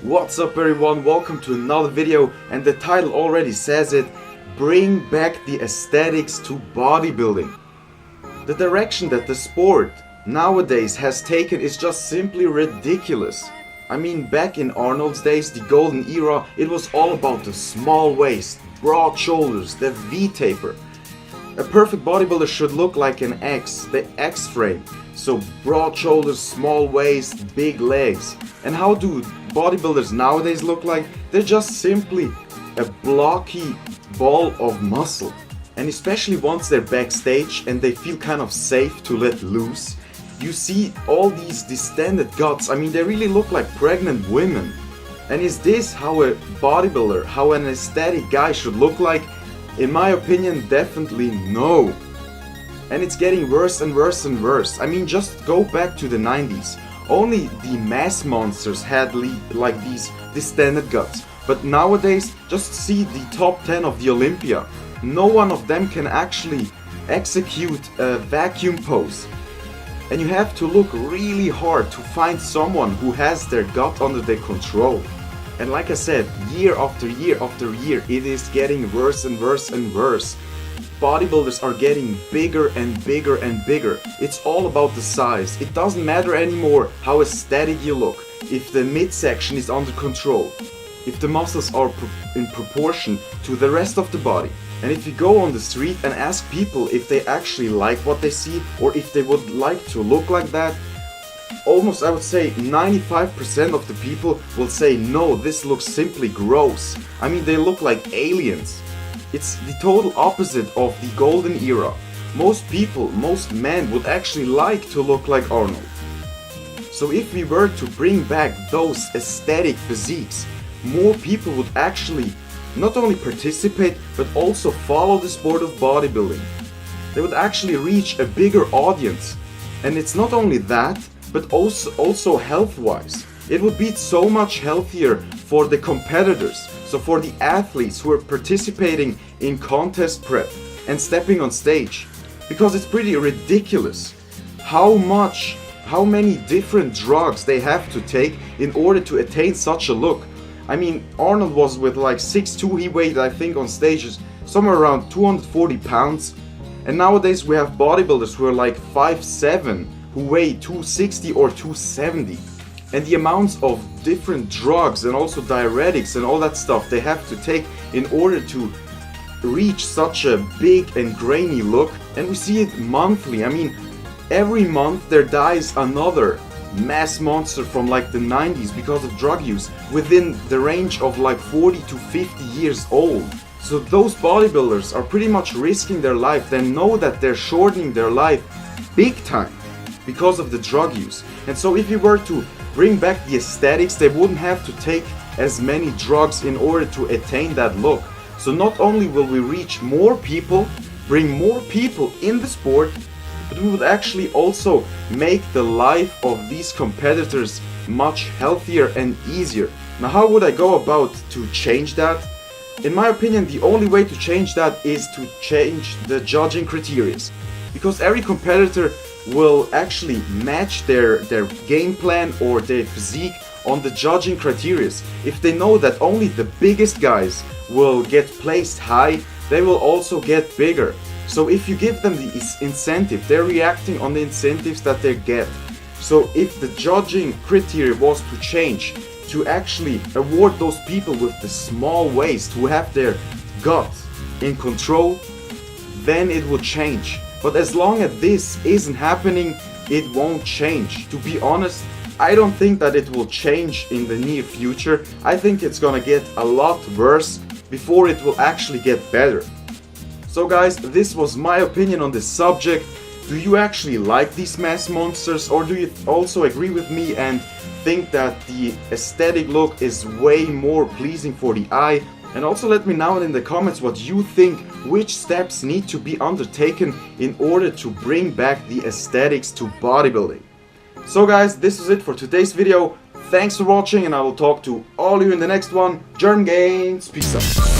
What's up everyone, welcome to another video, and the title already says it: bring back the aesthetics to bodybuilding. The direction that the sport nowadays has taken is just simply ridiculous. I mean, back in Arnold's days, the golden era, it was all about the small waist, broad shoulders, the V-taper. A perfect bodybuilder should look like an X, the X frame. So broad shoulders, small waist, big legs. And how do bodybuilders nowadays look like? They're just simply a blocky ball of muscle. And especially once they're backstage and they feel kind of safe to let loose, you see all these distended guts. I mean, they really look like pregnant women. And is this how a bodybuilder, how an aesthetic guy should look like? In my opinion, definitely no. And it's getting worse and worse and worse. I mean, just go back to the 90s. Only the mass monsters had like these distended guts. But nowadays, just see the top 10 of the Olympia. No one of them can actually execute a vacuum pose. And you have to look really hard to find someone who has their gut under their control. And like I said, year after year after year, it is getting worse and worse and worse. Bodybuilders are getting bigger and bigger and bigger. It's all about the size. It doesn't matter anymore how aesthetic you look, if the midsection is under control, if the muscles are in proportion to the rest of the body. And if you go on the street and ask people if they actually like what they see or if they would like to look like that, almost, I would say, 95% of the people will say, no, this looks simply gross. I mean, they look like aliens. It's the total opposite of the golden era. Most people, most men would actually like to look like Arnold. So if we were to bring back those aesthetic physiques, more people would actually not only participate, but also follow the sport of bodybuilding. They would actually reach a bigger audience. And it's not only that, but also health-wise. It would be so much healthier for the competitors, so for the athletes who are participating in contest prep and stepping on stage. Because it's pretty ridiculous how many different drugs they have to take in order to attain such a look. I mean, Arnold was with like 6'2", he weighed, I think, on stages somewhere around 240 pounds. And nowadays we have bodybuilders who are like 5'7", who weigh 260 or 270. And the amounts of different drugs and also diuretics and all that stuff they have to take in order to reach such a big and grainy look. And we see it monthly. I mean, every month there dies another mass monster from like the 90s because of drug use within the range of like 40 to 50 years old. So those bodybuilders are pretty much risking their life. They know that they're shortening their life big time because of the drug use. And so if you were to bring back the aesthetics, they wouldn't have to take as many drugs in order to attain that look. So not only will we reach more people, bring more people in the sport, but we would actually also make the life of these competitors much healthier and easier. Now, how would I go about to change that? In my opinion, the only way to change that is to change the judging criteria. Because every competitor will actually match their game plan or their physique on the judging criteria. If they know that only the biggest guys will get placed high, they will also get bigger. So if you give them the incentive, they're reacting on the incentives that they get. So if the judging criteria was to change to actually award those people with the small waist who have their gut in control, then it would change. But as long as this isn't happening, it won't change. To be honest, I don't think that it will change in the near future. I think it's gonna get a lot worse before it will actually get better. So guys, this was my opinion on this subject. Do you actually like these mass monsters, or do you also agree with me and think that the aesthetic look is way more pleasing for the eye? And also let me know in the comments what you think, which steps need to be undertaken in order to bring back the aesthetics to bodybuilding. So guys, this is it for today's video. Thanks for watching, and I will talk to all of you in the next one. German Gains, peace out.